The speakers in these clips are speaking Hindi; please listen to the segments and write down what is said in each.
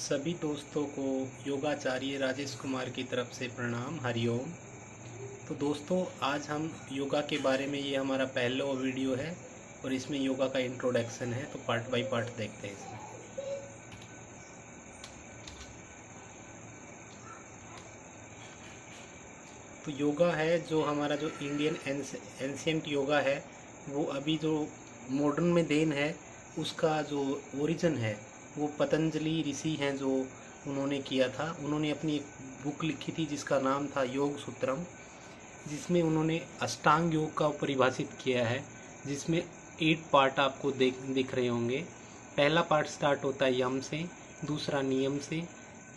सभी दोस्तों को योगाचार्य राजेश कुमार की तरफ से प्रणाम, हरिओम। तो दोस्तों, आज हम योगा के बारे में, ये हमारा पहला वीडियो है और इसमें योगा का इंट्रोडक्शन है। तो पार्ट बाय पार्ट देखते हैं इसमें। तो योगा है जो हमारा जो इंडियन एंशियंट योगा है, वो अभी जो मॉडर्न में देन है, उसका जो ओरिजिन है वो पतंजलि ऋषि हैं जो उन्होंने किया था। उन्होंने अपनी एक बुक लिखी थी जिसका नाम था योग सूत्रम, जिसमें उन्होंने अष्टांग योग का परिभाषित किया है, जिसमें 8 पार्ट आपको दिख रहे होंगे। पहला पार्ट स्टार्ट होता है यम से, दूसरा नियम से,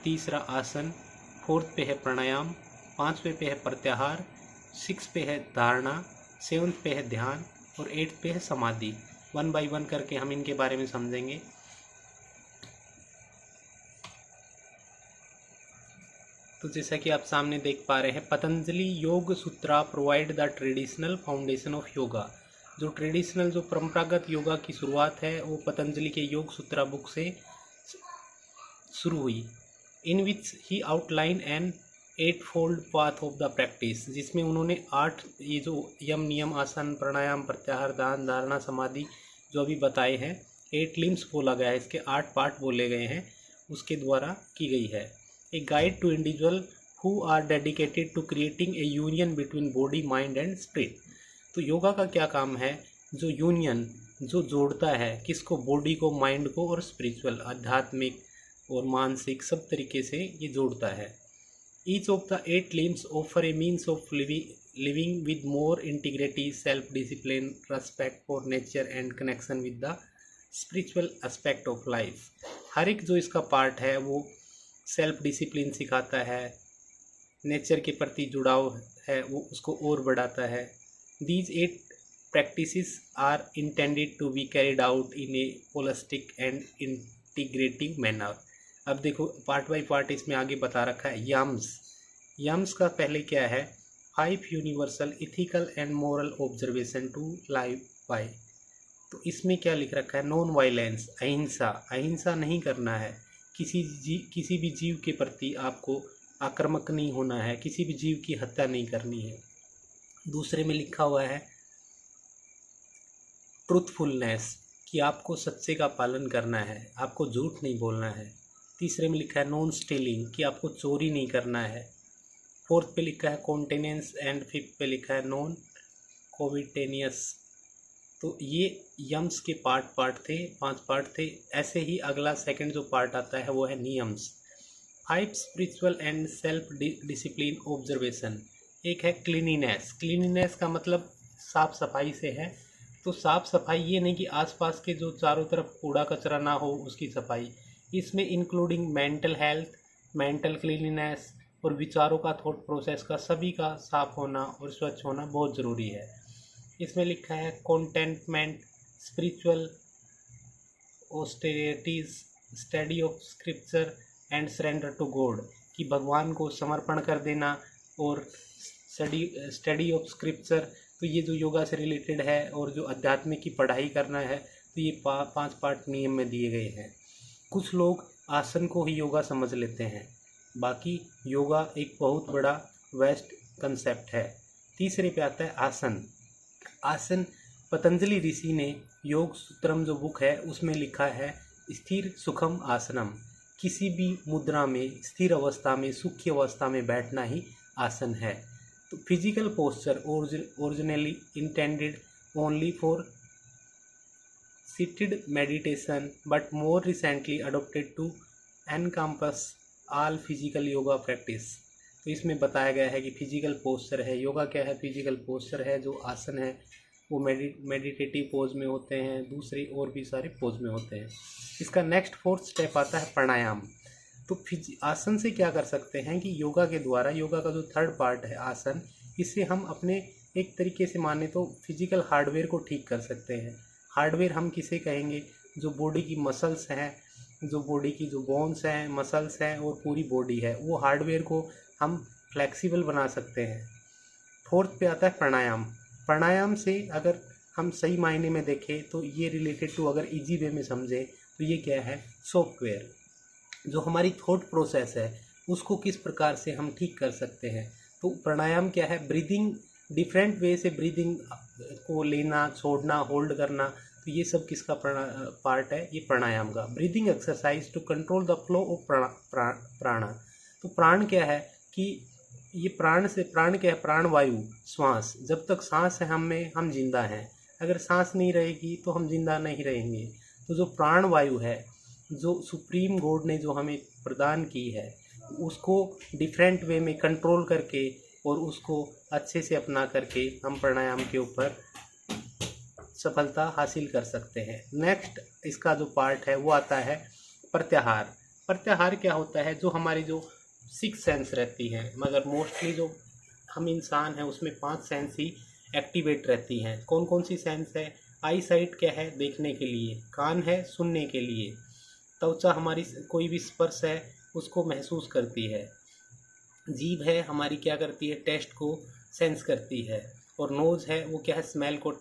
तीसरा आसन, 4th पे है प्राणायाम, 5वें पे है प्रत्याहार, 6 पे है धारणा, 7th पे है ध्यान और 8th पे है समाधि। 1 बाय 1 करके हम इनके बारे में समझेंगे। तो जैसा कि आप सामने देख पा रहे हैं, Patanjali yoga sutra provide the traditional foundation of yoga. जो ट्रेडिशनल, जो परंपरागत योगा की शुरुआत है वो पतंजलि के योग सूत्रा बुक से शुरू हुई। In which he outline an 8-fold path of the practice, जिसमें उन्होंने 8 ये जो यम नियम आसन प्राणायाम प्रत्याहार दान धारणा समाधि जो अभी बताए हैं, 8 लिम्स बोला गया है, इसके 8 पार्ट बोले गए हैं, उसके द्वारा की गई है। A guide to individual who are dedicated to creating a union between body mind and spirit. तो योगा का क्या काम है? जो यूनियन, जो जोड़ता है किसको? बॉडी को, माइंड को और स्पिरिचुअल, आध्यात्मिक और मानसिक सब तरीके से ये जोड़ता है। Each of the 8 limbs offer a means of living with more integrity, self-discipline, respect for nature and connection with the spiritual aspect of life। हर एक जो इसका पार्ट है वो सेल्फ डिसिप्लिन सिखाता है, नेचर के प्रति जुड़ाव है वो उसको और बढ़ाता है। These 8 practices are intended to be carried out in a holistic and integrative manner। अब देखो पार्ट बाय पार्ट इसमें आगे बता रखा है। यम्स का पहले क्या है? 5 universal ethical and moral observation to live by. तो इसमें क्या लिख रखा है? नॉन वायलेंस, अहिंसा, अहिंसा नहीं करना है। किसी भी जीव के प्रति आपको आक्रामक नहीं होना है, किसी भी जीव की हत्या नहीं करनी है। दूसरे में लिखा हुआ है ट्रूथफुलनेस, कि आपको सच्चे का पालन करना है, आपको झूठ नहीं बोलना है। तीसरे में लिखा है नॉन स्टीलिंग, कि आपको चोरी नहीं करना है। 4th पे लिखा है कॉन्टेनेंस एंड 5th पे लिखा है नॉन कोविटेनियस। तो ये यम्स के पार्ट थे, 5 पार्ट थे। ऐसे ही अगला सेकंड जो पार्ट आता है वो है नियम्स। 5 spiritual and self discipline observation. एक है क्लीनिनेस। क्लीनिनेस का मतलब साफ सफाई से है। तो साफ सफाई ये नहीं कि आसपास के जो चारों तरफ कूड़ा कचरा ना हो उसकी सफाई, इसमें including mental health, mental cleanliness और विचारों का, थॉट प्रोसेस का, सभी का साफ होना और स्वच्छ होना बहुत ज़रूरी है। इसमें लिखा है contentment, spiritual austerities, study of scripture and surrender to God, कि भगवान को समर्पण कर देना और स्टडी ऑफ स्क्रिप्चर। तो ये जो योगा से रिलेटेड है और जो अध्यात्म की पढ़ाई करना है, तो ये 5 पार्ट नियम में दिए गए हैं। कुछ लोग आसन को ही योगा समझ लेते हैं, बाकी योगा एक बहुत बड़ा वेस्ट कंसेप्ट है। तीसरे पे आता है आसन। आसन पतंजलि ऋषि ने योग सूत्रम जो बुक है उसमें लिखा है स्थिर सुखम आसनम, किसी भी मुद्रा में, स्थिर अवस्था में, सुखी अवस्था में बैठना ही आसन है। तो physical posture originally intended only for seated meditation but more recently adopted to encompass all physical yoga practice। तो इसमें बताया गया है कि फिजिकल पोस्चर है। योगा क्या है? फिजिकल पोस्चर है। जो आसन है वो मेडिटेटिव पोज में होते हैं, दूसरे और भी सारे पोज में होते हैं। इसका नेक्स्ट 4th स्टेप आता है प्राणायाम। तो आसन से क्या कर सकते हैं कि योगा के द्वारा, योगा का जो 3rd पार्ट है आसन, इससे हम अपने एक तरीके से माने तो फिजिकल हार्डवेयर को ठीक कर सकते हैं। हार्डवेयर हम किसे कहेंगे? जो बॉडी की मसल्स हैं, जो बॉडी की जो बोन्स हैं, मसल्स हैं और पूरी बॉडी है, वो हार्डवेयर को हम फ्लेक्सिबल बना सकते हैं। 4th पे आता है प्राणायाम। प्राणायाम से अगर हम सही मायने में देखें तो ये रिलेटेड टू, अगर इजी वे में समझें तो ये क्या है? सॉफ्टवेयर। जो हमारी थॉट प्रोसेस है उसको किस प्रकार से हम ठीक कर सकते हैं। तो प्राणायाम क्या है, ब्रीदिंग, डिफरेंट वे से ब्रीदिंग को लेना, छोड़ना, होल्ड करना, तो ये सब किसका पार्ट है, ये प्राणायाम का। Breathing exercise to control the flow of prana. तो प्राण क्या है कि ये प्राण क्या है, प्राण वायु, श्वास। जब तक सांस है हम जिंदा हैं, अगर सांस नहीं रहेगी तो हम जिंदा नहीं रहेंगे। तो जो प्राण वायु है, जो सुप्रीम गॉड ने जो हमें प्रदान की है, उसको डिफरेंट वे में कंट्रोल करके और उसको अच्छे से अपना करके हम प्राणायाम के ऊपर सफलता हासिल कर सकते हैं। नेक्स्ट इसका जो पार्ट है वो आता है प्रत्याहार। प्रत्याहार क्या होता है, जो हमारी जो 6 सेंस रहती हैं, मगर मोस्टली जो हम इंसान हैं उसमें 5 सेंस ही एक्टिवेट रहती हैं। कौन कौन सी सेंस है, आई साइट क्या है, देखने के लिए, कान है सुनने के लिए, त्वचा हमारी कोई भी स्पर्श है उसको महसूस करती है, जीभ है हमारी क्या करती है, टेस्ट को सेंस करती है, और नोज है वो क्या है, स्मेल को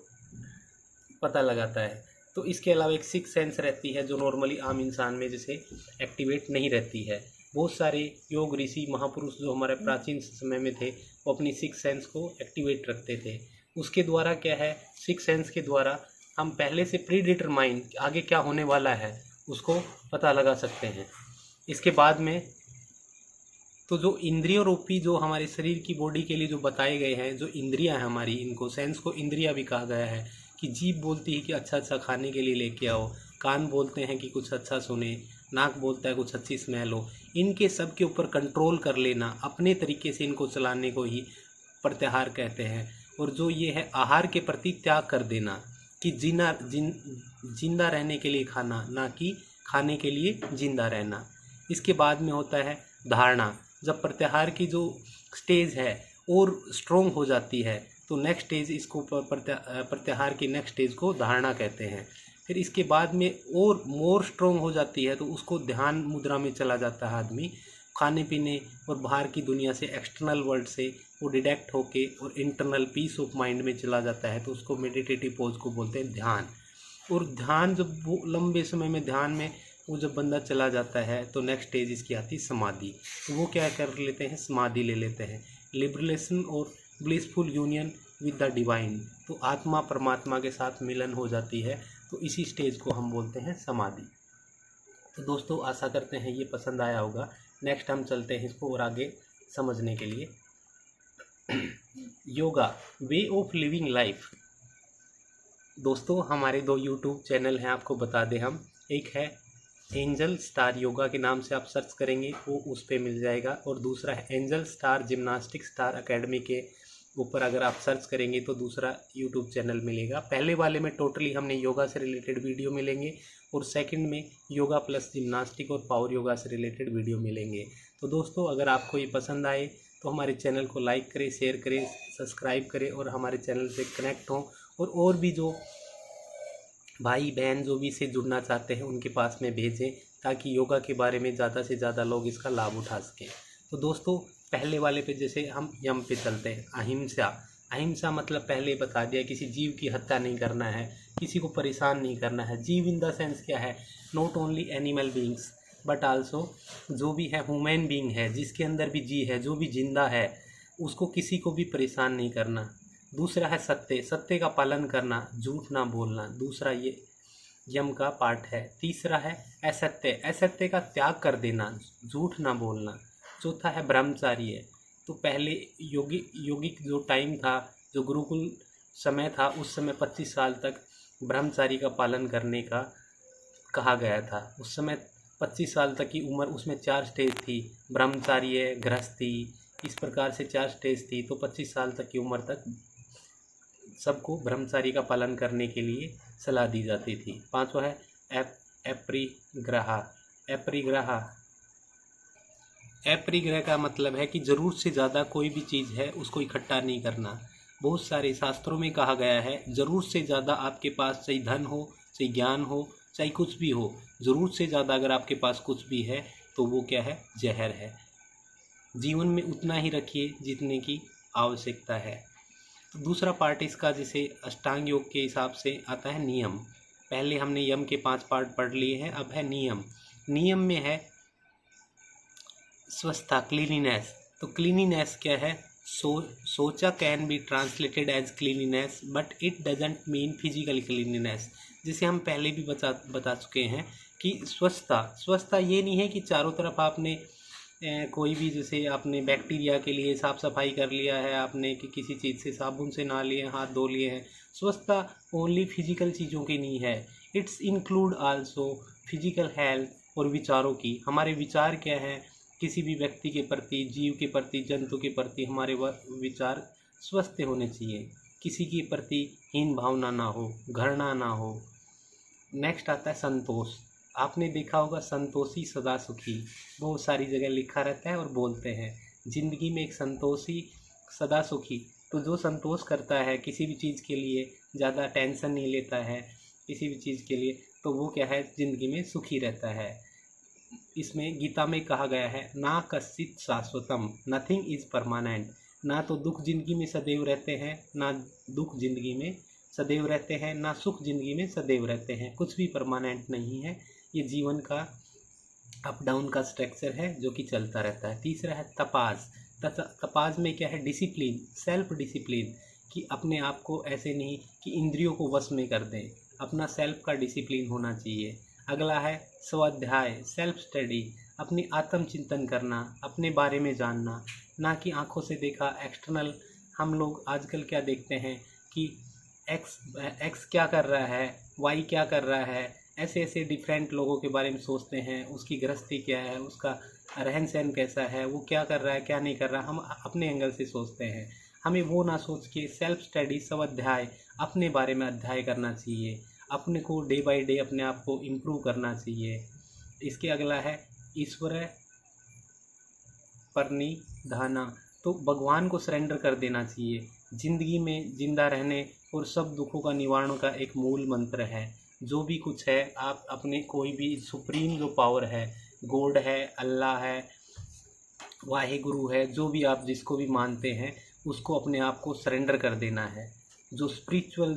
पता लगाता है। तो इसके अलावा एक 6 सेंस रहती है जो नॉर्मली आम इंसान में जैसे एक्टिवेट नहीं रहती है। बहुत सारे योग ऋषि महापुरुष जो हमारे प्राचीन समय में थे वो अपनी 6 सेंस को एक्टिवेट रखते थे। उसके द्वारा क्या है, 6 सेंस के द्वारा हम पहले से प्री डिटरमाइन आगे क्या होने वाला है उसको पता लगा सकते हैं। इसके बाद में तो जो इंद्रियों रूपी जो हमारे शरीर की बॉडी के लिए जो बताए गए हैं, जो इंद्रियां हैं हमारी, इनको सेंस को इंद्रियां भी कहा गया है कि जीभ बोलती है कि अच्छा अच्छा खाने के लिए लेके आओ, कान बोलते हैं कि कुछ अच्छा सुने, नाक बोलता है कुछ अच्छी स्मेल हो। इनके सब के ऊपर कंट्रोल कर लेना, अपने तरीके से इनको चलाने को ही प्रत्याहार कहते हैं। और जो ये है आहार के प्रति त्याग कर देना कि जिंदा रहने के लिए खाना, ना कि खाने के लिए जिंदा रहना। इसके बाद में होता है धारणा। जब प्रत्याहार की जो स्टेज है और स्ट्रोंग हो जाती है तो नेक्स्ट स्टेज इसको प्रत्याहार की नेक्स्ट स्टेज को धारणा कहते हैं। फिर इसके बाद में और मोर स्ट्रोंग हो जाती है तो उसको ध्यान मुद्रा में चला जाता है आदमी, खाने पीने और बाहर की दुनिया से, एक्सटर्नल वर्ल्ड से वो डिडक्ट होके और इंटरनल पीस ऑफ माइंड में चला जाता है, तो उसको मेडिटेटिव पोज को बोलते हैं ध्यान। और ध्यान जब वो लंबे समय में ध्यान में वो जब बंदा चला जाता है तो नेक्स्ट स्टेज इसकी आती है समाधि। तो वो क्या कर लेते हैं, समाधि ले लेते हैं, लिबरेशन और blissful union with the divine. तो आत्मा परमात्मा के साथ मिलन हो जाती है, तो इसी स्टेज को हम बोलते हैं समाधि। तो दोस्तों आशा करते हैं ये पसंद आया होगा। नेक्स्ट हम चलते हैं इसको और आगे समझने के लिए। Yoga, way of living life. दोस्तों हमारे 2 यूट्यूब चैनल हैं, आपको बता दें हम। एक है एंजल स्टार योगा के नाम से आप सर्च करेंगे वो उस पर मिल जाएगा, और दूसरा है angel star gymnastic star academy के ऊपर अगर आप सर्च करेंगे तो दूसरा यूट्यूब चैनल मिलेगा। पहले वाले में टोटली हमने योगा से रिलेटेड वीडियो मिलेंगे और सेकंड में योगा प्लस जिम्नास्टिक और पावर योगा से रिलेटेड वीडियो मिलेंगे। तो दोस्तों अगर आपको ये पसंद आए तो हमारे चैनल को लाइक करें, शेयर करें, सब्सक्राइब करें और हमारे चैनल से कनेक्ट हों, और भी जो भाई बहन जो भी इससे जुड़ना चाहते हैं उनके पास में भेजें, ताकि योगा के बारे में ज़्यादा से ज़्यादा लोग इसका लाभ उठा सकें। तो दोस्तों पहले वाले पे जैसे हम यम पे चलते हैं, अहिंसा। अहिंसा मतलब पहले बता दिया, किसी जीव की हत्या नहीं करना है, किसी को परेशान नहीं करना है। जीव इन द सेंस क्या है, not only animal beings but also जो भी है ह्यूमन बींग है, जिसके अंदर भी जी है, जो भी जिंदा है, उसको किसी को भी परेशान नहीं करना। दूसरा है सत्य, सत्य का पालन करना, झूठ ना बोलना, दूसरा ये यम का पार्ट है। तीसरा है असत्य, असत्य का त्याग कर देना, झूठ ना बोलना। चौथा है ब्रह्मचार्य। तो पहले योगिक जो टाइम था, जो गुरुकुल समय था, उस समय 25 साल तक ब्रह्मचारी का पालन करने का कहा गया था। उस समय 25 साल तक की उम्र, उसमें 4 स्टेज थी, ब्रह्मचार्य, गृहस्थी, इस प्रकार से 4 स्टेज थी। तो 25 साल तक की उम्र तक सबको ब्रह्मचारी का पालन करने के लिए सलाह दी जाती थी। पांचवा है अपरिग्रह। अपरिग्रह का मतलब है कि ज़रूरत से ज़्यादा कोई भी चीज़ है उसको इकट्ठा नहीं करना। बहुत सारे शास्त्रों में कहा गया है ज़रूरत से ज़्यादा आपके पास चाहे धन हो, चाहे ज्ञान हो, चाहे कुछ भी हो, ज़रूरत से ज़्यादा अगर आपके पास कुछ भी है तो वो क्या है, जहर है। जीवन में उतना ही रखिए जितने की आवश्यकता है। तो दूसरा पार्ट इसका जैसे अष्टांग योग के हिसाब से आता है नियम। पहले हमने यम के 5 पार्ट पढ़ लिए हैं, अब है नियम। नियम में है स्वच्छता, क्लीनिनेस। तो क्लीनिनेस क्या है? Saucha can be translated as cleanliness but it doesn't mean physical cleanliness. जिसे हम पहले भी बता चुके हैं कि स्वच्छता ये नहीं है कि चारों तरफ आपने कोई भी, जैसे आपने बैक्टीरिया के लिए साफ़ सफाई कर लिया है आपने, कि किसी चीज़ से साबुन से नहा लिए, हाथ धो लिए हैं। स्वच्छता ओनली फिजिकल चीज़ों की नहीं है, it's include also physical health और विचारों की। हमारे विचार क्या हैं किसी भी व्यक्ति के प्रति, जीव के प्रति, जंतु के प्रति, हमारे विचार स्वस्थ होने चाहिए। किसी के प्रति हीन भावना ना हो, घृणा ना हो। नेक्स्ट आता है संतोष। आपने देखा होगा संतोषी सदा सुखी, बहुत सारी जगह लिखा रहता है और बोलते हैं जिंदगी में एक संतोषी सदा सुखी। तो जो संतोष करता है किसी भी चीज़ के लिए, ज़्यादा टेंशन नहीं लेता है किसी भी चीज़ के लिए, तो वो क्या है, ज़िंदगी में सुखी रहता है। इसमें गीता में कहा गया है ना कश्चित शाश्वतम, नथिंग इज़ परमानेंट। ना तो दुख जिंदगी में सदैव रहते हैं, ना दुख जिंदगी में सदैव रहते हैं, ना सुख जिंदगी में सदैव रहते हैं। कुछ भी परमानेंट नहीं है, ये जीवन का अप डाउन का स्ट्रक्चर है जो कि चलता रहता है। तीसरा है तपास। तपास में क्या है? डिसिप्लिन, सेल्फ डिसिप्लिन, कि अपने आप को ऐसे नहीं कि इंद्रियों को वश में कर दें, अपना सेल्फ का डिसिप्लिन होना चाहिए। अगला है स्वाध्याय, सेल्फ स्टडी, अपनी आत्मचिंतन करना, अपने बारे में जानना, ना कि आंखों से देखा एक्सटर्नल। हम लोग आजकल क्या देखते हैं कि एक्स क्या कर रहा है, वाई क्या कर रहा है, ऐसे ऐसे डिफरेंट लोगों के बारे में सोचते हैं, उसकी गृहस्थी क्या है, उसका रहन सहन कैसा है, वो क्या कर रहा है क्या नहीं कर रहा, हम अपने एंगल से सोचते हैं। हमें वो ना सोच के सेल्फ स्टडी, स्वाध्याय, अपने बारे में अध्याय करना चाहिए, अपने को डे बाय डे अपने आप को इम्प्रूव करना चाहिए। इसके अगला है ईश्वर प्रणिधाना, तो भगवान को सरेंडर कर देना चाहिए। जिंदगी में जिंदा रहने और सब दुखों का निवारण का एक मूल मंत्र है। जो भी कुछ है, आप अपने कोई भी सुप्रीम जो पावर है, गॉड है, अल्लाह है, वाहे गुरु है, जो भी आप जिसको भी मानते हैं, उसको अपने आप को सरेंडर कर देना है। जो स्पिरिचुअल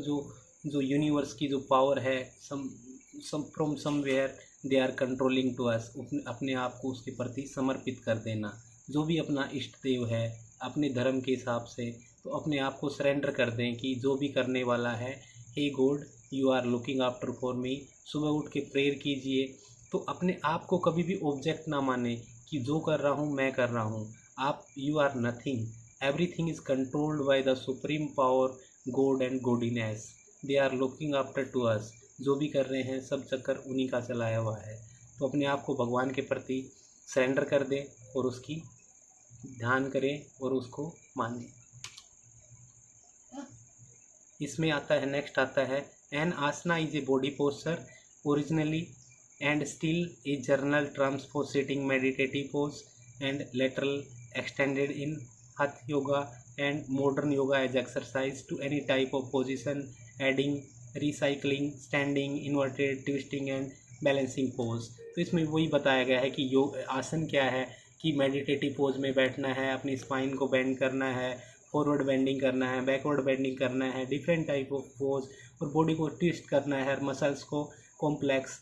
जो यूनिवर्स की जो पावर है, some from somewhere they are controlling to us, अपने आप को उसके प्रति समर्पित कर देना। जो भी अपना इष्ट देव है अपने धर्म के हिसाब से, तो अपने आप को सरेंडर कर दें कि जो भी करने वाला है, हे God you are looking after for me. सुबह उठ के प्रेयर कीजिए। तो अपने आप को कभी भी ऑब्जेक्ट ना माने कि जो कर रहा हूँ मैं कर रहा हूँ। आप you are nothing, everything is controlled by the supreme power God and godliness, they are looking after to us. जो भी कर रहे हैं सब चक्कर उन्हीं का चलाया हुआ है। तो अपने आप को भगवान के प्रति सरेंडर कर दें और उसकी ध्यान करें और उसको मानें। इसमें आता है, नेक्स्ट आता है an asana is a body posture originally and still a general terms for sitting meditative pose and lateral extended in hatha yoga and modern yoga as exercise to any type of position adding reclining standing inverted twisting and balancing pose. तो इसमें वही बताया गया है कि योग आसन क्या है, कि मेडिटेटिव पोज में बैठना है, अपनी स्पाइन को बेंड करना है, फॉरवर्ड बेंडिंग करना है, बैकवर्ड बेंडिंग करना है, डिफरेंट टाइप ऑफ पोज, और बॉडी को ट्विस्ट करना है, हर मसल्स को कॉम्प्लेक्स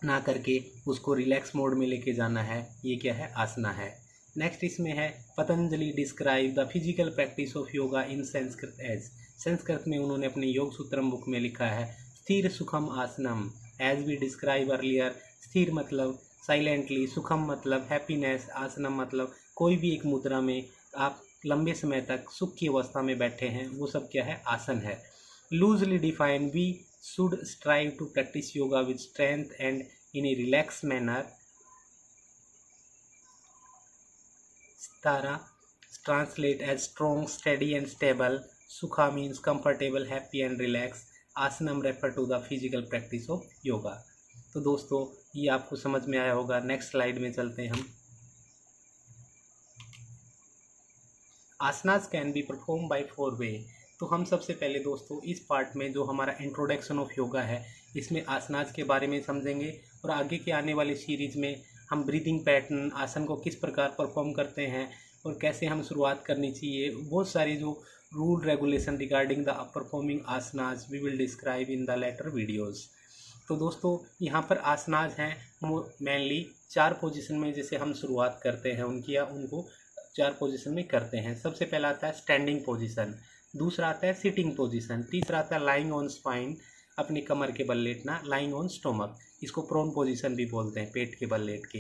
ना करके उसको रिलैक्स मोड में लेके जाना है। ये क्या है? आसना है। नेक्स्ट इसमें है Patanjali describe the physical practice of yoga in Sanskrit as. Sanskrit में उन्होंने अपनी योग सूत्रम बुक में लिखा है स्थिर सुखम आसनम, एज वी डिस्क्राइब अर्लियर। स्थिर मतलब साइलेंटली, सुखम मतलब हैप्पीनेस, आसनम मतलब कोई भी एक मुद्रा में आप लंबे समय तक सुख की अवस्था में बैठे हैं, वो सब क्या है? आसन है। Loosely define, we should strive to practise yoga with strength and in a relax manner. Stara translate as strong, steady and stable. Sukha means comfortable, happy and relaxed. Asanam refer to the physical practice of yoga. तो दोस्तों ये आपको समझ में आया होगा। नेक्स्ट स्लाइड में चलते हैं हम। आसनास कैन बी परफॉर्म बाय 4 वे। तो हम सबसे पहले दोस्तों इस पार्ट में जो हमारा इंट्रोडक्शन ऑफ योगा है, इसमें आसनास के बारे में समझेंगे, और आगे के आने वाले सीरीज में हम ब्रीदिंग पैटर्न, आसन को किस प्रकार परफॉर्म करते हैं और कैसे हम शुरुआत करनी चाहिए, बहुत सारे जो rule regulation regarding the performing asanas we will describe in the later videos. तो दोस्तों यहाँ पर आसनास हैं मेनली 4 पोजीशन में जैसे हम शुरुआत करते हैं उनकी, या उनको 4 पोजीशन में करते हैं। सबसे पहला आता है स्टैंडिंग पोजीशन, दूसरा आता है सिटिंग पोजीशन, तीसरा आता है लाइंग ऑन स्पाइन, अपनी कमर के बल लेटना, लाइंग ऑन स्टोमक, इसको प्रोन पोजीशन भी बोलते हैं, पेट के बल लेट के।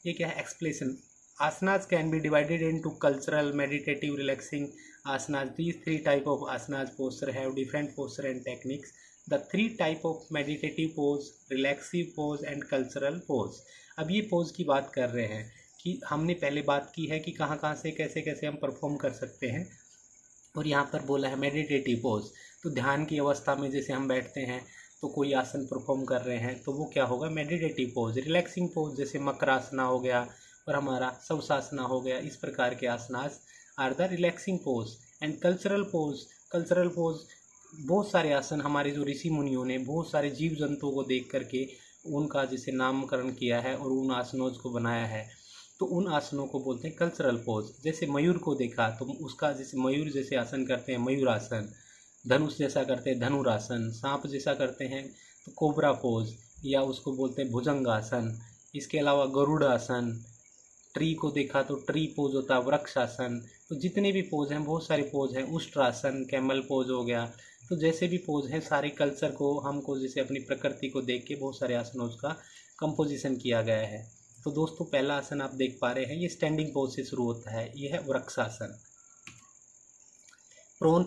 ये क्या है? Explanation. Asanas can be divided into cultural, meditative, relaxing asanas. These 3 type of asanas posture have different posture and techniques. The 3 type of meditative pose, relaxive pose and cultural pose. अब ये पोज की बात कर रहे हैं कि हमने पहले बात की है कि कहाँ कहाँ से कैसे कैसे हम परफॉर्म कर सकते हैं, और यहाँ पर बोला है मेडिटेटिव पोज। तो ध्यान की अवस्था में जैसे हम बैठते हैं तो कोई आसन परफॉर्म कर रहे हैं तो वो क्या होगा? Meditative pose. रिलैक्सिंग पोज जैसे मकरासना हो गया और हमारा शवसासना हो गया, इस प्रकार के asanas are the relaxing pose. And cultural pose बहुत सारे आसन हमारे जो ऋषि मुनियों ने बहुत सारे जीव जंतुओं को देख करके उनका जैसे नामकरण किया है और उन आसनों को बनाया है, तो उन आसनों को बोलते हैं कल्चरल पोज। जैसे मयूर को देखा तो उसका जैसे मयूर जैसे आसन करते हैं मयूरासन, धनुष जैसा करते हैं धनुरासन, सांप जैसा करते हैं तो कोबरा पोज, या उसको बोलते हैं भुजंगासन। इसके अलावा गरुड़ासन, ट्री को देखा तो ट्री पोज होता है वृक्षासन। तो जितने भी पोज हैं, बहुत सारे पोज हैं, उष्ट्रासन, कैमल पोज हो गया। तो जैसे भी पोज हैं सारे कल्चर को हमको जैसे अपनी प्रकृति को देख के बहुत सारे आसनों का कंपोजिशन किया गया है। तो दोस्तों पहला आसन आप देख पा रहे हैं, ये स्टैंडिंग पोज से शुरू होता है, ये है वृक्षासन। प्रोन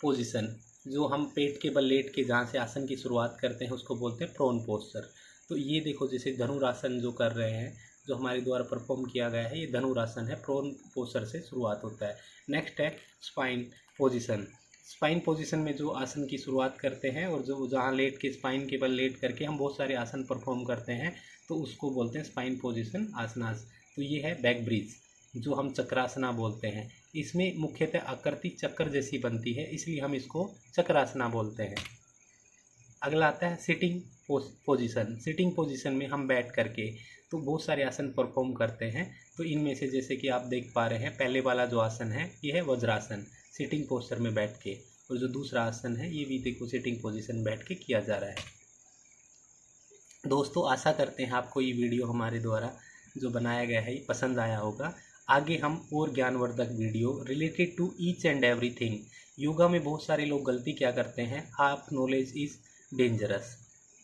पोजिशन, जो हम पेट के बल लेट के जहाँ से आसन की शुरुआत करते हैं उसको बोलते हैं प्रोन पोस्चर। तो ये देखो जैसे धनुरासन जो कर रहे हैं, जो हमारे द्वारा परफॉर्म किया गया है, ये धनुरासन है, प्रोन पोस्चर से शुरुआत होता है। नेक्स्ट है स्पाइन पोजीशन। स्पाइन पोजीशन में जो आसन की शुरुआत करते हैं और जो जहाँ लेट के स्पाइन के बल लेट करके हम बहुत सारे आसन परफॉर्म करते हैं तो उसको बोलते हैं स्पाइन पोजीशन आसनास। तो ये है बैक ब्रिज, जो हम चक्रासना बोलते हैं। इसमें मुख्यतः आकृति चक्र जैसी बनती है, इसलिए हम इसको चक्रासना बोलते हैं। अगला आता है सिटिंग पोजीशन। सिटिंग पोजीशन में हम बैठ करके तो बहुत सारे आसन परफॉर्म करते हैं। तो इनमें से जैसे कि आप देख पा रहे हैं, पहले वाला जो आसन है ये है वज्रासन, सिटिंग पोस्चर में बैठ के, और जो दूसरा आसन है ये भी देखो सिटिंग पोजीशन बैठ के किया जा रहा है। दोस्तों आशा करते हैं आपको ये वीडियो हमारे द्वारा जो बनाया गया है ये पसंद आया होगा। आगे हम और ज्ञानवर्धक video related to each and everything. Yoga में बहुत सारे लोग गलती क्या करते हैं, हाफ नॉलेज इज़ डेंजरस,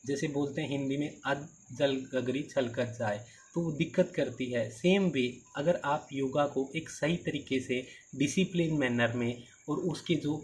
जैसे बोलते हैं हिंदी में अध जल गगरी छलकत जाए, तो वो दिक्कत करती है। सेम वे अगर आप योगा को एक सही तरीके से डिसिप्लिन मैनर में और उसके जो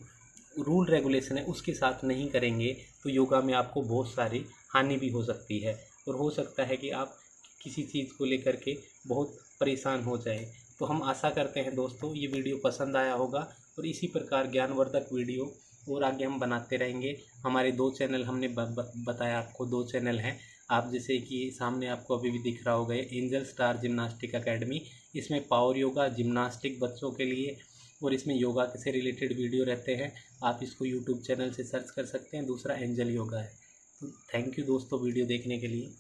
रूल रेगुलेशन है उसके साथ नहीं करेंगे तो योगा में आपको बहुत सारी हानि भी हो सकती है, और हो सकता है कि आप किसी चीज़ को लेकर के बहुत परेशान हो जाए। तो हम आशा करते हैं दोस्तों ये वीडियो पसंद आया होगा, और इसी प्रकार ज्ञानवर्धक वीडियो और आगे हम बनाते रहेंगे। हमारे 2 चैनल हमने बताया आपको, 2 चैनल हैं। आप जैसे कि सामने आपको अभी भी दिख रहा होगा एंजल स्टार जिम्नास्टिक एकेडमी, इसमें पावर योगा जिम्नास्टिक बच्चों के लिए और इसमें योगा से रिलेटेड वीडियो रहते हैं। आप इसको यूट्यूब चैनल से सर्च कर सकते हैं। दूसरा एंजल योगा है। तो थैंक यू दोस्तों वीडियो देखने के लिए।